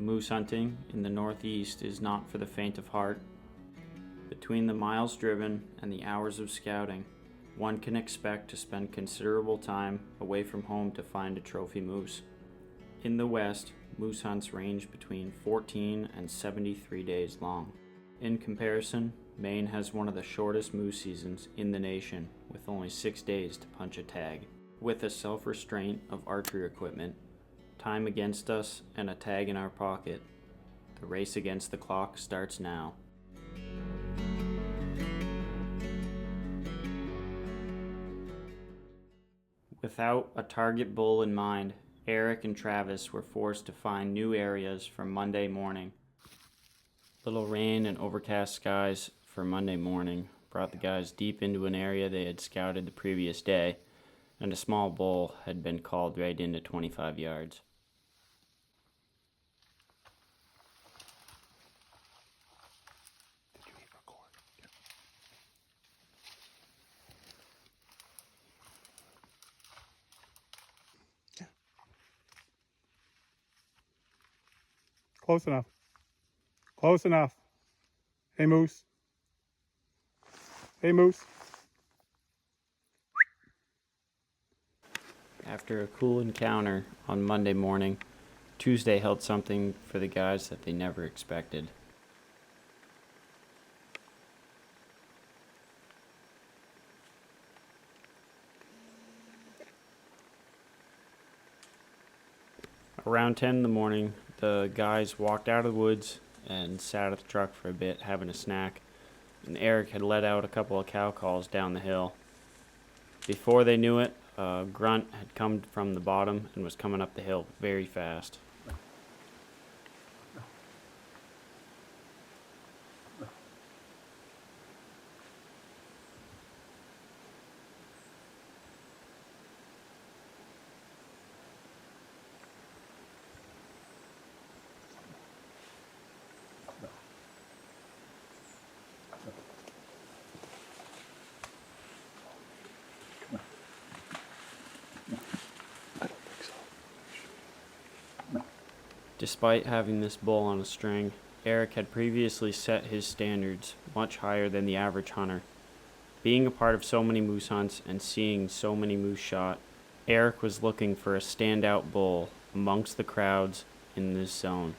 Moose hunting in the Northeast is not for the faint of heart. Between the miles driven and the hours of scouting, one can expect to spend considerable time away from home to find a trophy moose. In the West, moose hunts range between 14 and 73 days long. In comparison, Maine has one of the shortest moose seasons in the nation, with only 6 days to punch a tag. With a self-restraint of archery equipment, time against us, and a tag in our pocket, the race against the clock starts now. Without a target bull in mind, Eric and Travis were forced to find new areas for Monday morning. Little rain and overcast skies for Monday morning brought the guys deep into an area they had scouted the previous day, and a small bull had been called right into 25 yards. Close enough. Close enough. Hey, Moose. Hey, Moose. After a cool encounter on Monday morning, Tuesday held something for the guys that they never expected. Around 10 in the morning, the guys walked out of the woods and sat at the truck for a bit having a snack, and Eric had let out a couple of cow calls down the hill. Before they knew it, a grunt had come from the bottom and was coming up the hill very fast. Despite having this bull on a string, Eric had previously set his standards much higher than the average hunter. Being a part of so many moose hunts and seeing so many moose shot, Eric was looking for a standout bull amongst the crowds in this zone.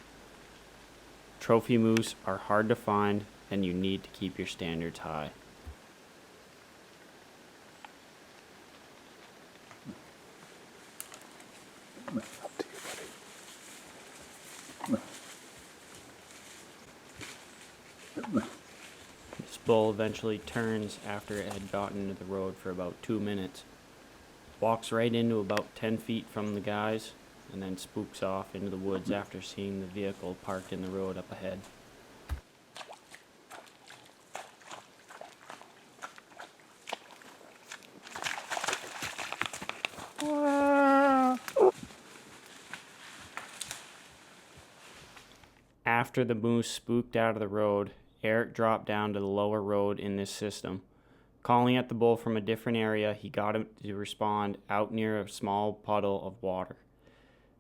Trophy moose are hard to find, and you need to keep your standards high. This bull eventually turns after it had gotten into the road for about 2 minutes, walks right into about 10 feet from the guys, and then spooks off into the woods after seeing the vehicle parked in the road up ahead. After the moose spooked out of the road, Eric dropped down to the lower road in this system. Calling at the bull from a different area, he got him to respond out near a small puddle of water.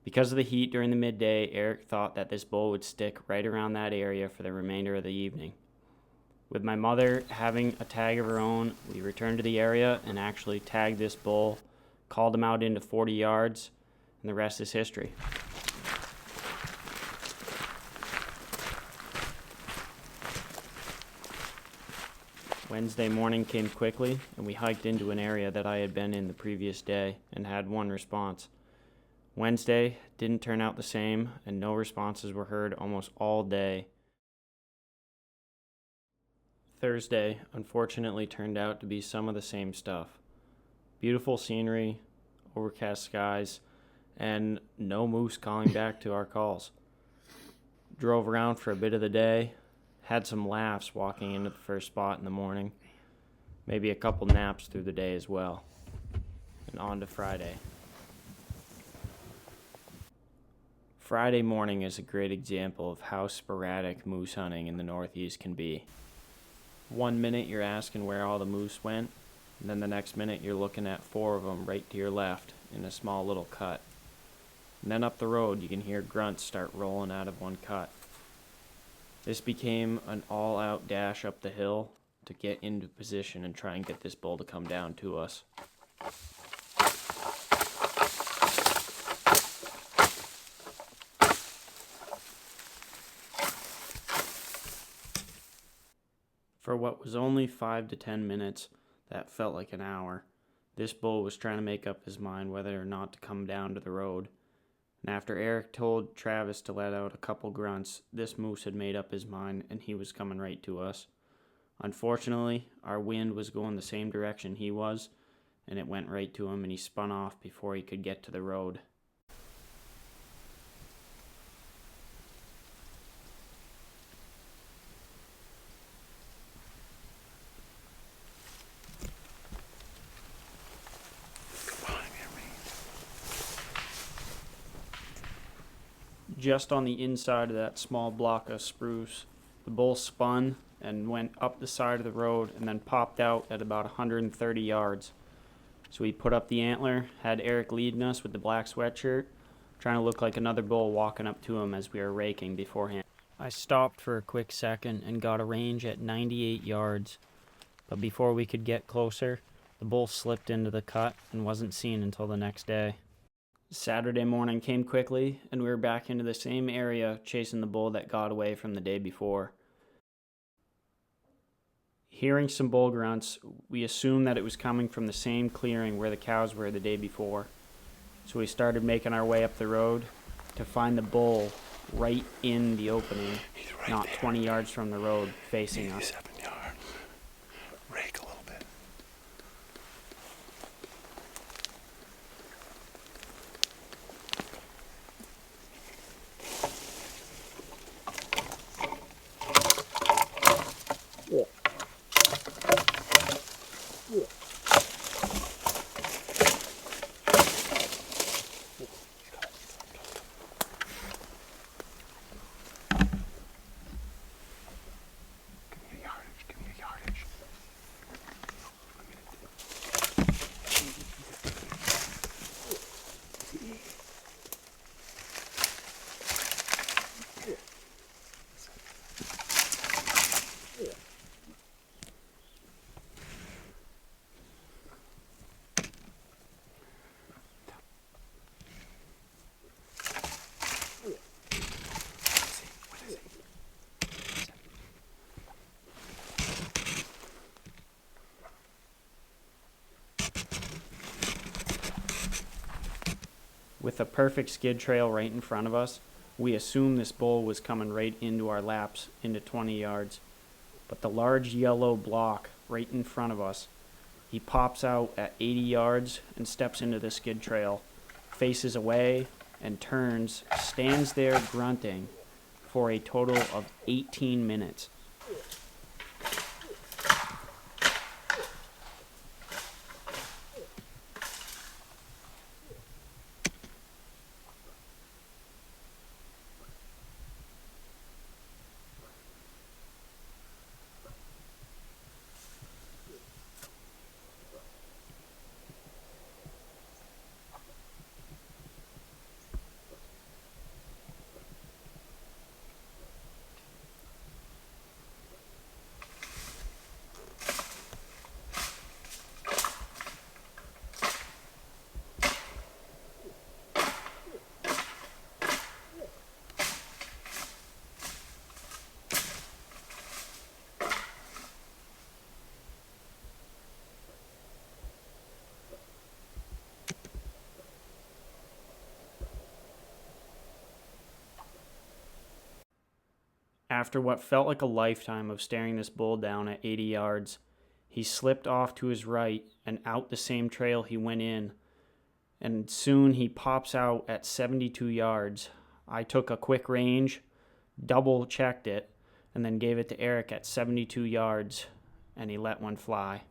Because of the heat during the midday, Eric thought that this bull would stick right around that area for the remainder of the evening. With my mother having a tag of her own, we returned to the area and actually tagged this bull, called him out into 40 yards, and the rest is history. Wednesday morning came quickly, and we hiked into an area that I had been in the previous day and had one response. Wednesday didn't turn out the same, and no responses were heard almost all day. Thursday, unfortunately, turned out to be some of the same stuff. Beautiful scenery, overcast skies, and no moose calling back to our calls. Drove around for a bit of the day, had some laughs walking into the first spot in the morning, maybe a couple naps through the day as well, and on to Friday. Friday morning is a great example of how sporadic moose hunting in the Northeast can be. 1 minute you're asking where all the moose went, and then the next minute you're looking at 4 of them right to your left in a small little cut. And then up the road, you can hear grunts start rolling out of one cut. This became an all-out dash up the hill to get into position and try and get this bull to come down to us. For what was only 5 to 10 minutes, that felt like an hour. This bull was trying to make up his mind whether or not to come down to the road. And after Eric told Travis to let out a couple grunts, this moose had made up his mind and he was coming right to us. Unfortunately, our wind was going the same direction he was, and it went right to him and he spun off before he could get to the road. Just on the inside of that small block of spruce, the bull spun and went up the side of the road and then popped out at about 130 yards. So we put up the antler, had Eric leading us with the black sweatshirt, trying to look like another bull walking up to him as we were raking beforehand. I stopped for a quick second and got a range at 98 yards, but before we could get closer, the bull slipped into the cut and wasn't seen until the next day. Saturday morning came quickly, and we were back into the same area chasing the bull that got away from the day before. Hearing some bull grunts, we assumed that it was coming from the same clearing where the cows were the day before. So we started making our way up the road to find the bull right in the opening, not 20 yards from the road, facing us. 7 yards. Rake a little bit. With a perfect skid trail right in front of us, we assumed this bull was coming right into our laps into 20 yards. But the large yellow block right in front of us, he pops out at 80 yards and steps into the skid trail, faces away and turns, stands there grunting for a total of 18 minutes. After what felt like a lifetime of staring this bull down at 80 yards, he slipped off to his right and out the same trail he went in, and soon he pops out at 72 yards. I took a quick range, double-checked it, and then gave it to Eric at 72 yards, and he let one fly.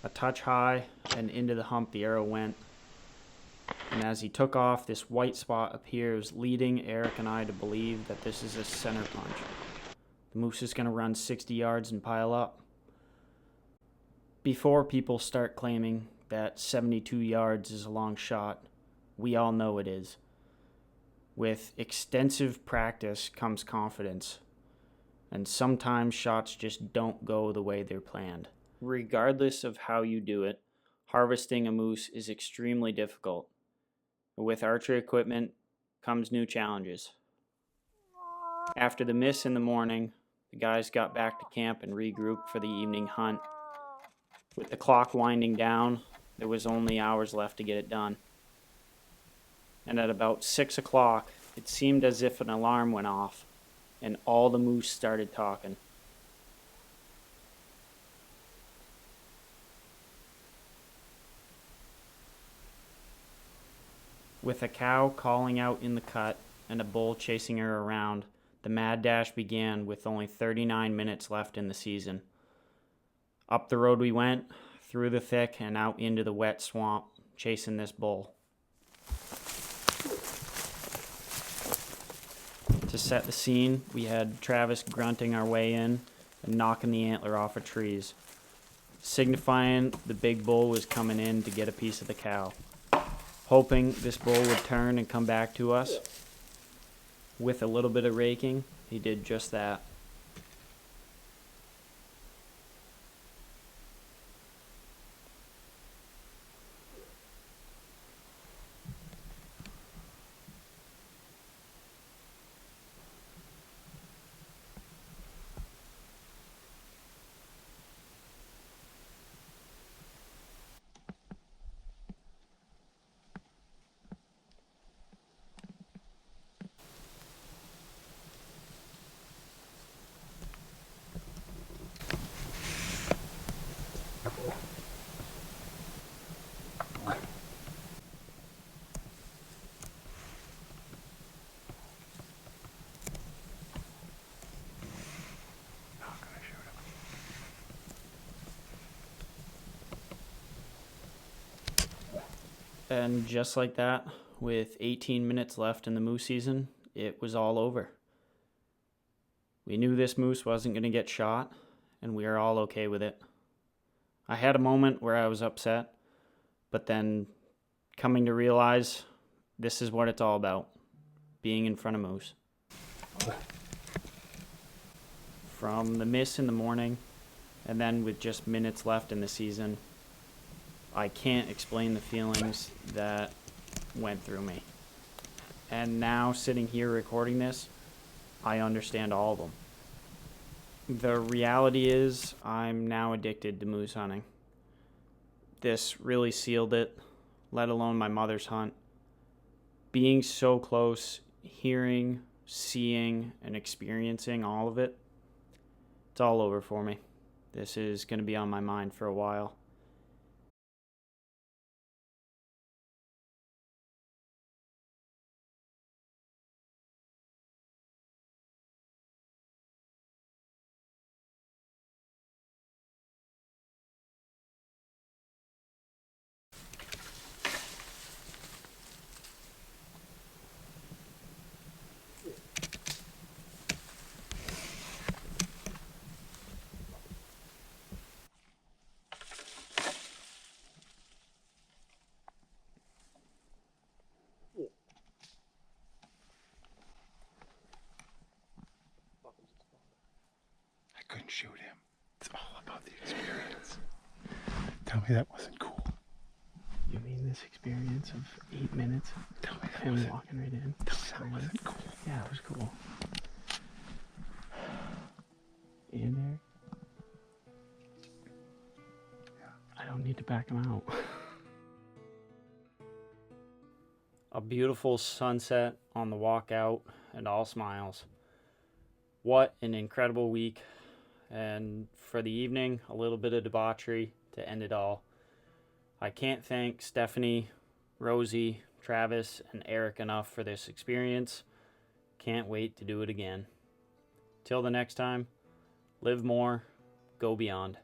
A touch high and into the hump the arrow went. And as he took off, this white spot appears, leading Eric and I to believe that this is a center punch. The moose is going to run 60 yards and pile up. Before people start claiming that 72 yards is a long shot, we all know it is. With extensive practice comes confidence, and sometimes shots just don't go the way they're planned. Regardless of how you do it, harvesting a moose is extremely difficult. With archery equipment comes new challenges. After the miss in the morning, the guys got back to camp and regrouped for the evening hunt. With the clock winding down, there was only hours left to get it done. And at about 6 o'clock, it seemed as if an alarm went off, and all the moose started talking. With a cow calling out in the cut and a bull chasing her around, the mad dash began with only 39 minutes left in the season. Up the road we went, through the thick and out into the wet swamp, chasing this bull. To set the scene, we had Travis grunting our way in and knocking the antler off of trees, signifying the big bull was coming in to get a piece of the cow. Hoping this bull would turn and come back to us. With a little bit of raking, he did just that. And just like that, with 18 minutes left in the moose season, it was all over. We knew this moose wasn't going to get shot, and we were all okay with it. I had a moment where I was upset, but then coming to realize this is what it's all about, being in front of moose. From the miss in the morning, and then with just minutes left in the season, I can't explain the feelings that went through me. And now, sitting here recording this, I understand all of them. The reality is, I'm now addicted to moose hunting. This really sealed it, let alone my mother's hunt. Being so close, hearing, seeing, and experiencing all of it, it's all over for me. This is going to be on my mind for a while. I couldn't shoot him. It's all about the experience. Tell me that wasn't cool. You mean this experience of 8 minutes? Tell me that Him wasn't, walking right in. tell me that wasn't cool. Yeah, it was cool. And Eric? I don't need to back him out. A beautiful sunset on the walk out, and all smiles. What an incredible week. And for the evening, a little bit of debauchery to end it all. I can't thank Stephanie, Rosie, Travis, and Eric enough for this experience. Can't wait to do it again. Till the next time, live more, go beyond.